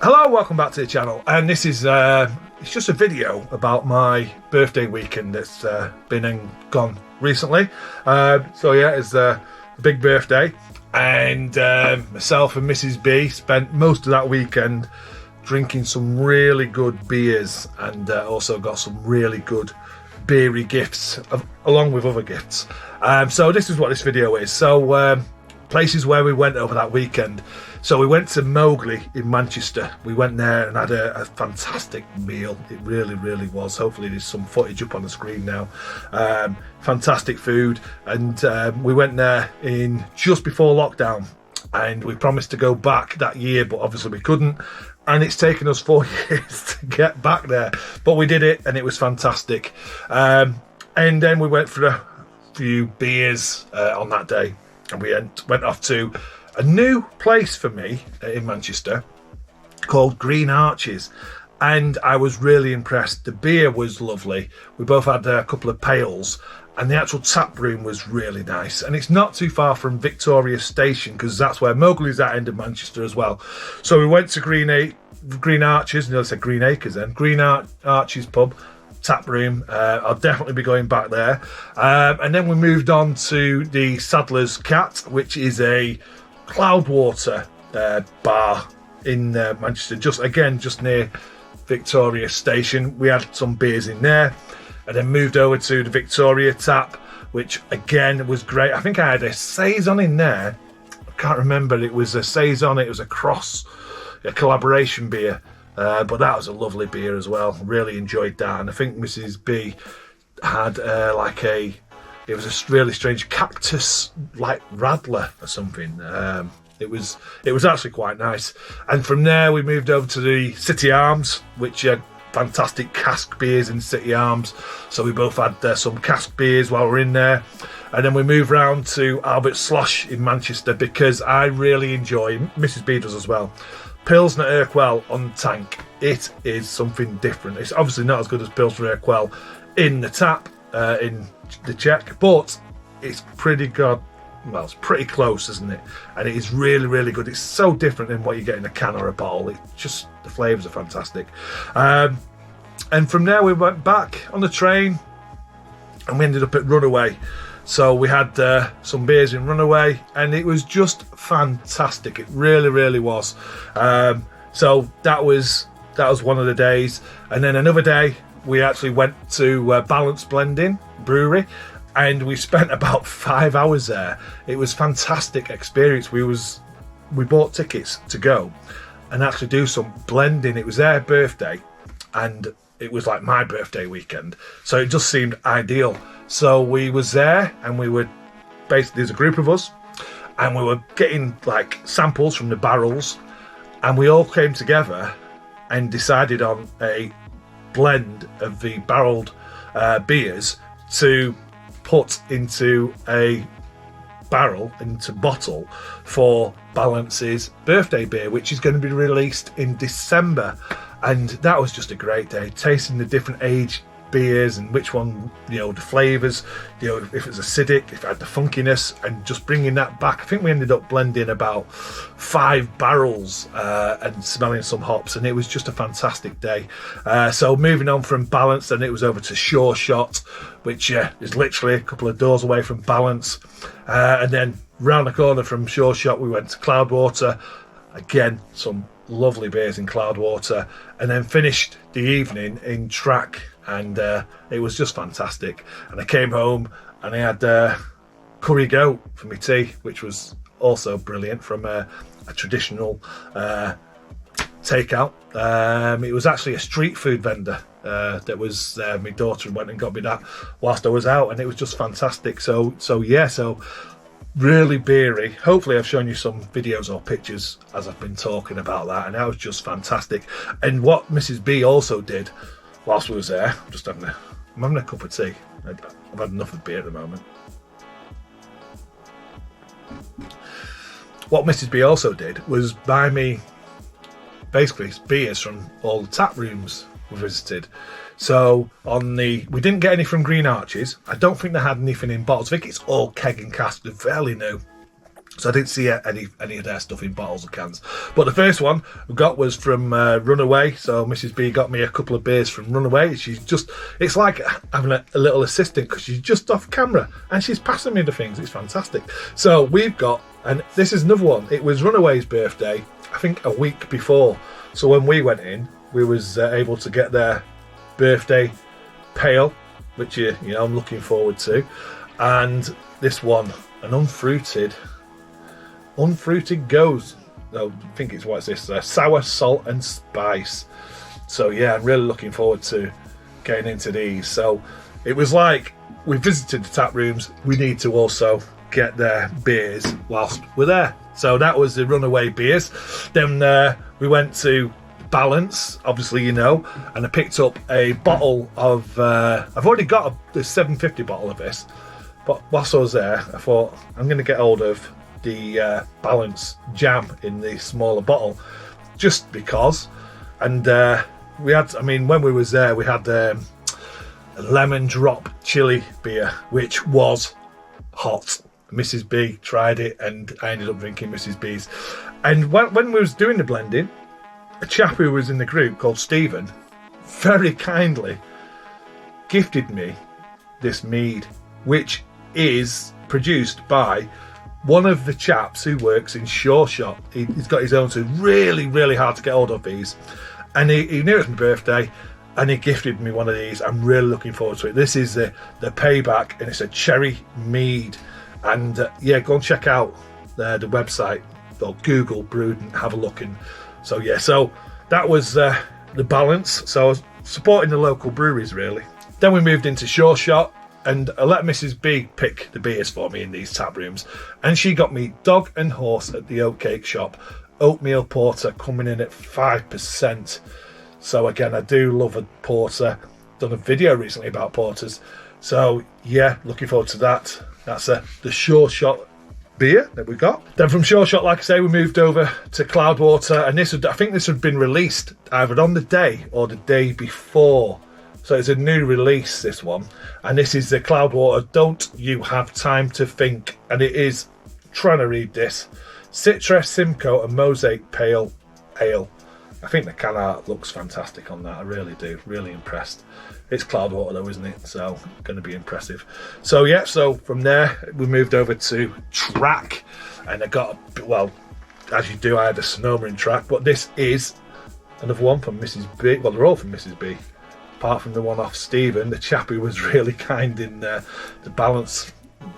Hello, welcome back to the channel, and this is it's just a video about my birthday weekend that's been and gone recently. So yeah, it's a big birthday, and myself and Mrs. B spent most of that weekend drinking some really good beers, and also got some really good beery gifts along with other gifts. So this is what this video is. So places where we went over that weekend. So we went to Mowgli in Manchester. We went there and had a fantastic meal. It really, really was. Hopefully there's some footage up on the screen now. Fantastic food. And we went there in just before lockdown. And we promised to go back that year, but obviously we couldn't. And it's taken us 4 years to get back there. But we did it, and it was fantastic. And then we went for a few beers on that day. And we went off to a new place for me in Manchester called Green Arches, and I was really impressed. The beer was lovely. We both had a couple of pails, and the actual tap room was really nice. And it's not too far from Victoria Station, because that's where Mowgli's at, end of Manchester as well. So we went to Green Arches, I said Green Acres then, Green Arches pub, tap room. I'll definitely be going back there. And then we moved on to the Saddler's Cat, which is a Cloudwater bar in Manchester, just near Victoria Station. We had some beers in there, and then moved over to the Victoria tap, which again was great. I think I had a saison in there. I can't remember. It was a saison. It was a collaboration beer. But that was a lovely beer as well. Really enjoyed that. And I think Mrs. B had it was a really strange cactus like Radler or something. It was actually quite nice. And from there we moved over to the City Arms, which had fantastic cask beers in City Arms. So we both had some cask beers while we were in there. And then we moved round to Albert Slosh in Manchester, because I really enjoy, Mrs. B does as well, Pilsner Urquell on tank. It is something different. It's obviously not as good as Pilsner Urquell in the tap in the Czech, but it's pretty good. Well, it's pretty close, isn't it? And it is really, really good. It's so different than what you get in a can or a bottle. It just, the flavours are fantastic. And from there we went back on the train, and we ended up at Runaway. So we had some beers in Runaway, and it was just fantastic. It really, really was. So that was one of the days. And then another day, we actually went to Balance Blending Brewery, and we spent about 5 hours there. It was a fantastic experience. We bought tickets to go and actually do some blending. It was their birthday, and it was like my birthday weekend, so it just seemed ideal. So we was there, and we were basically, there's a group of us, and we were getting like samples from the barrels, and we all came together and decided on a blend of the barreled beers to put into a barrel, into bottle, for Balance's birthday beer, which is going to be released in December. And that was just a great day, tasting the different age beers and which one, the flavours, if it's acidic, if it had the funkiness, and just bringing that back. I think we ended up blending about 5 barrels and smelling some hops, and it was just a fantastic day. So moving on from Balance, and it was over to Sure Shot, which is literally a couple of doors away from Balance. And then round the corner from Sure Shot, we went to Cloudwater. Again, some lovely beers in Cloudwater, and then finished the evening in Track, and it was just fantastic. And I came home and I had curry goat for my tea, which was also brilliant, from a traditional takeout. It was actually a street food vendor that was my daughter went and got me that whilst I was out, and it was just fantastic. So really beery. Hopefully I've shown you some videos or pictures as I've been talking about that, and that was just fantastic. And what Mrs. B also did whilst we was there, I'm having a cup of tea. I've had enough of beer at the moment. What Mrs. B also did was buy me basically beers from all the tap rooms we visited. So we didn't get any from Green Arches. I don't think they had anything in bottles. I think it's all keg and cask. They're fairly new. So I didn't see any of their stuff in bottles or cans. But the first one we got was from Runaway. So Mrs. B got me a couple of beers from Runaway. It's like having a little assistant, because she's just off camera and she's passing me the things. It's fantastic. So we've got, and this is another one. It was Runaway's birthday, I think a week before. So when we went in, we was able to get their birthday pale, which I'm looking forward to. And this one, an unfruited goes. No, I think it's what's this? Sour, salt and spice. So yeah, I'm really looking forward to getting into these. So it was like we visited the tap rooms. We need to also get their beers whilst we're there. So that was the Runaway beers. Then we went to Balance, obviously, and I picked up a bottle of. I've already got the 750 bottle of this, but whilst I was there, I thought I'm going to get hold of the Balance jam in the smaller bottle, just because. And we had, when we was there, we had a lemon drop chili beer, which was hot. Mrs. B tried it, and I ended up drinking Mrs. B's. And when we was doing the blending, a chap who was in the group called Stephen very kindly gifted me this mead, which is produced by one of the chaps who works in Sure Shot. He's got his own, so really, really hard to get hold of these. And he knew it was my birthday, and he gifted me one of these. I'm really looking forward to it. This is the Payback, and it's a cherry mead. And go and check out the website, or Google Brewed and have a look. And so that was the Balance. So I was supporting the local breweries, really. Then we moved into Sure Shot, and I let Mrs. B pick the beers for me in these tap rooms, and she got me Dog and Horse at the Oatcake Shop oatmeal porter, coming in at 5%. So again, I do love a porter. Done a video recently about porters, so yeah, looking forward to that. That's the Sure Shot beer that we got. Then from Sure Shot, like I say, we moved over to Cloudwater, and I think this had been released either on the day or the day before. So it's a new release, this one. And this is the Cloudwater Don't You Have Time to Think. And it is, trying to read this, Citra, Simcoe and Mosaic Pale Ale. I think the can art looks fantastic on that. I really do. Really impressed. It's Cloudwater though, isn't it? So, going to be impressive. So, yeah. So, from there, we moved over to Track. And I got, as you do, I had a Sonoma in Track. But this is another one from Mrs. B. Well, they're all from Mrs. B. Apart from the one off Stephen, the chap who was really kind in the Balance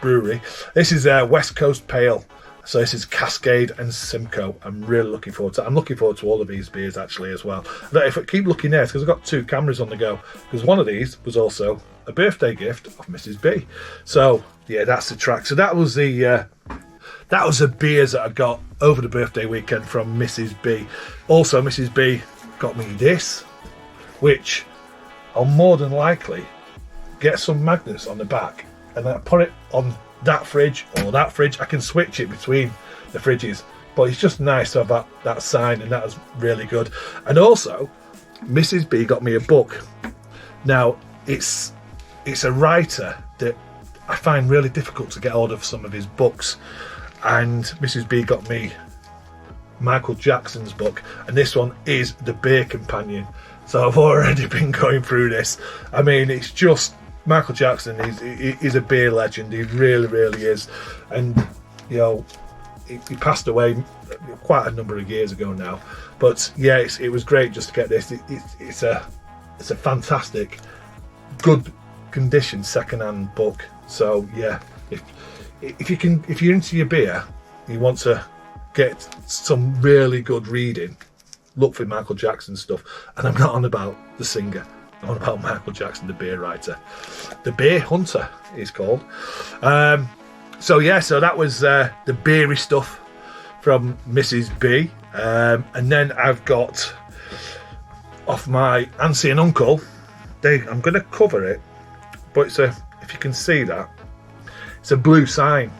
Brewery. This is West Coast Pale. So this is Cascade and Simcoe. I'm really looking forward to it. I'm looking forward to all of these beers actually as well. If I keep looking there, it's because I've got two cameras on the go. Because one of these was also a birthday gift of Mrs. B. So yeah, that's the Track. So that was the beers that I got over the birthday weekend from Mrs. B. Also, Mrs. B got me this, which I'll more than likely get some magnets on the back, and then I put it on that fridge or that fridge. I can switch it between the fridges, but it's just nice to have that sign, and that was really good. And also, Mrs. B got me a book. Now, it's a writer that I find really difficult to get hold of some of his books, and Mrs. B got me Michael Jackson's book, and this one is The Beer Companion. So I've already been going through this. I mean, it's just Michael Jackson. He's a beer legend. He really, really is. And he passed away quite a number of years ago now. But yeah, it was great just to get this. It's a fantastic, good condition second-hand book. So yeah, if you're into your beer, you want to get some really good reading, look for Michael Jackson stuff. And I'm not on about the singer, I'm on about Michael Jackson, the beer writer. The Beer Hunter is called. So that was the beery stuff from Mrs. B. And then I've got off my auntie and uncle. I'm going to cover it, but if you can see that, it's a blue sign.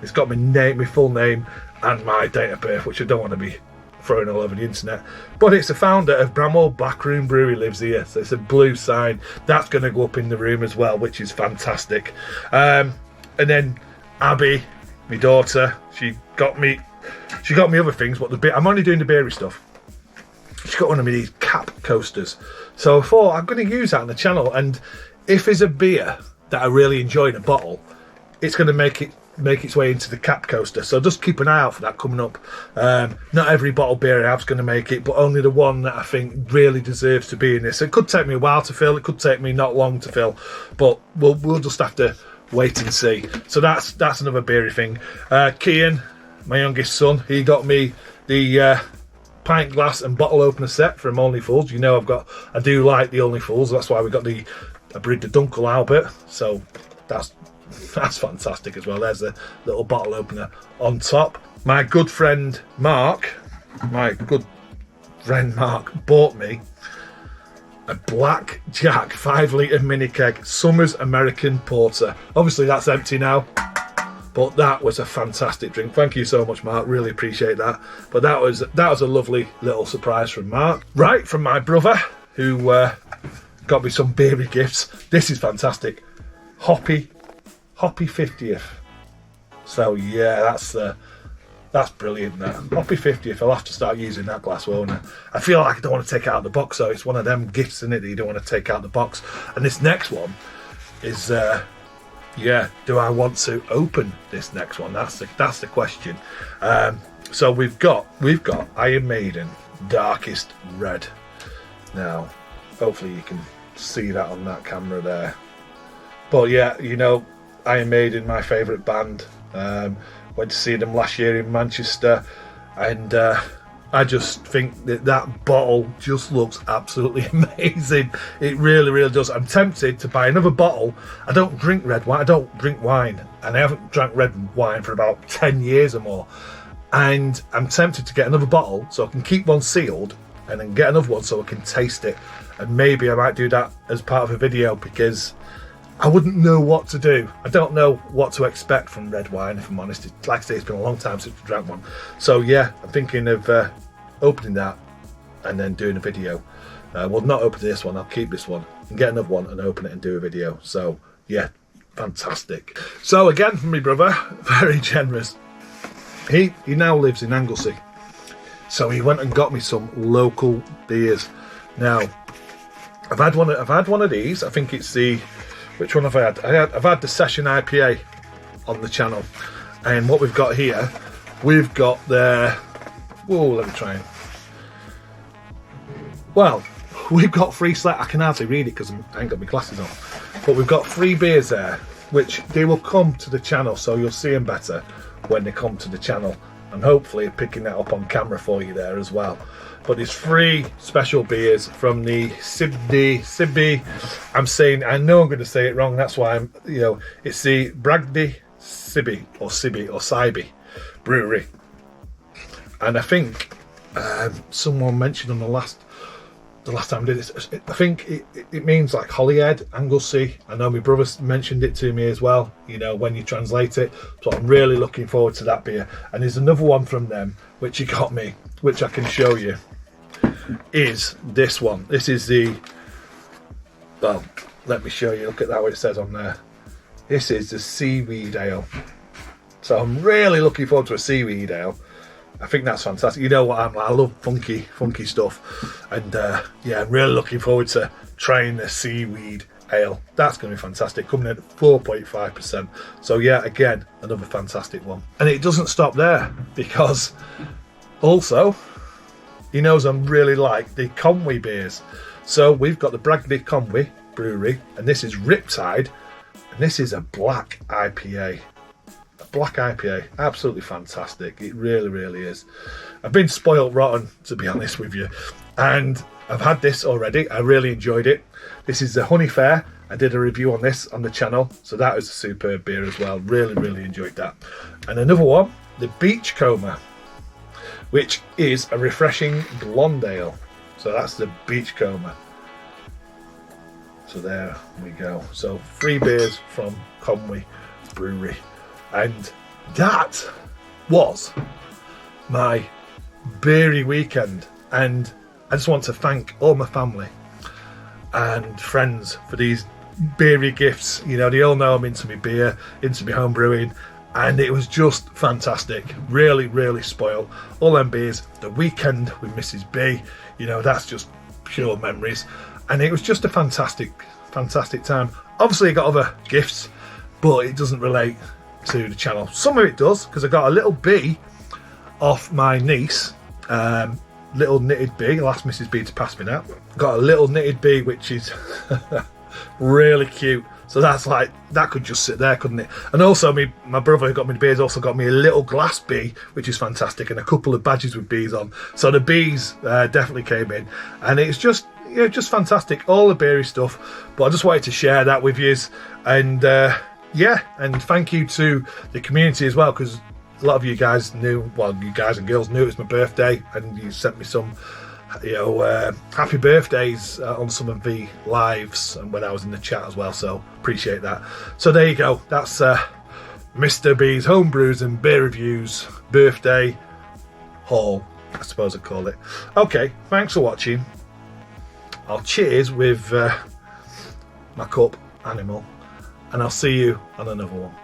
It's got my name, my full name, and my date of birth, which I don't want to be throwing all over the internet. But it's the founder of Bramwell Backroom Brewery lives here, so it's a blue sign. That's going to go up in the room as well, which is fantastic. And then Abby, my daughter, she got me other things, but I'm only doing the beery stuff. She's got one of these cap coasters. So I thought I'm going to use that on the channel, and if there's a beer that I really enjoy in a bottle, it's going to make its way into the cap coaster. So just keep an eye out for that coming up. Not every bottle beer I have is going to make it, but only the one that I think really deserves to be in this. It could take me a while to fill, it could take me not long to fill, but we'll just have to wait and see. So that's another beery thing. Kian, my youngest son, he got me the pint glass and bottle opener set from Only Fools. You know I do like the Only Fools. That's why we got I brewed the Dunkel Albert. So that's fantastic as well. There's a little bottle opener on top. My good friend Mark bought me a Black Jack 5 litre mini keg Summers American Porter. Obviously that's empty now, but that was a fantastic drink. Thank you so much, Mark, really appreciate that. But that was a lovely little surprise from Mark. Right, from my brother, who got me some beery gifts. This is fantastic. Hoppy 50th. So yeah, that's brilliant. That Hoppy 50th. I'll have to start using that glass, won't I? I feel like I don't want to take it out of the box, so it's one of them gifts, isn't it, that you don't want to take out of the box. And this next one is do I want to open this next one? That's the question. So we've got Iron Maiden Darkest Red. Now hopefully you can see that on that camera there. But yeah, you know, Iron Maiden, my favourite band. Went to see them last year in Manchester, and I just think that bottle just looks absolutely amazing. It really, really does. I'm tempted to buy another bottle. I don't drink red wine. I don't drink wine, and I haven't drank red wine for about 10 years or more. And I'm tempted to get another bottle so I can keep one sealed, and then get another one so I can taste it. And maybe I might do that as part of a video, because I wouldn't know what to do. I don't know what to expect from red wine, if I'm honest. Like I say, it's been a long time since I drank one. So yeah, I'm thinking of opening that and then doing a video. Well, not open this one, I'll keep this one and get another one and open it and do a video. So yeah, fantastic. So again, from my brother, very generous. He now lives in Anglesey. So he went and got me some local beers. Now, I've had one of these. I think it's which one have I had? I've had the Session IPA on the channel, and what we've got here, we've got let me try and. Well, we've got three I can hardly read it because I ain't got my glasses on, but we've got 3 beers there, which they will come to the channel, so you'll see them better when they come to the channel, and hopefully picking that up on camera for you there as well. But there's 3 special beers from the Sibby. I know I'm going to say it wrong. That's why it's the Bragdy Sibby or Sibby Brewery. And I think someone mentioned on the last time I did this, I think it means like Holyhead, Anglesey. I know my brother mentioned it to me as well, when you translate it. So I'm really looking forward to that beer. And there's another one from them which he got me, which I can show you, is this one. This is let me show you. Look at that, what it says on there. This is the Seaweed Ale. So I'm really looking forward to a Seaweed Ale. I think that's fantastic. You know what I'm like, I love funky stuff. And yeah, I'm really looking forward to trying the Seaweed Ale. That's going to be fantastic, coming in at 4.5%. So yeah, again, another fantastic one. And it doesn't stop there, because also, he knows I'm really like the Conway beers. So we've got the Bragdy Conway Brewery, and this is Riptide, and this is a black IPA. Black IPA, absolutely fantastic. It really, really is. I've been spoiled rotten, to be honest with you, and I've had this already. I really enjoyed it. This is the Honey Fair. I did a review on this on the channel, so that was a superb beer as well. Really, really enjoyed that. And another one, the Beachcomber, which is a refreshing blonde ale. So that's the Beachcomber. So there we go. So 3 beers from Conway Brewery. And that was my beery weekend, and I just want to thank all my family and friends for these beery gifts. They all know I'm into my beer, into my home brewing, and it was just fantastic. Really, really spoiled. All them beers, the weekend with Mrs. B, you know, that's just pure memories. And it was just a fantastic time. Obviously I got other gifts, but it doesn't relate to the channel. Some of it does, because I got a little bee off my niece, little knitted bee. I'll ask Mrs. B to pass me that. Got a little knitted bee, which is really cute. So that's like, that could just sit there, couldn't it? And also my brother who got me the bees also got me a little glass bee, which is fantastic, and a couple of badges with bees on. So the bees definitely came in, and it's just, you know, just fantastic, all the beery stuff. But I just wanted to share that with you, and yeah, and thank you to the community as well, because a lot of you guys knew, well, you guys and girls knew it was my birthday, and you sent me some, you know, happy birthdays on some of the lives and when I was in the chat as well, so appreciate that. So there you go, that's Mr. B's Homebrews and Beer Reviews birthday haul, I suppose I'd call it. Okay, thanks for watching. I'll cheers with my cup animal, and I'll see you on another one.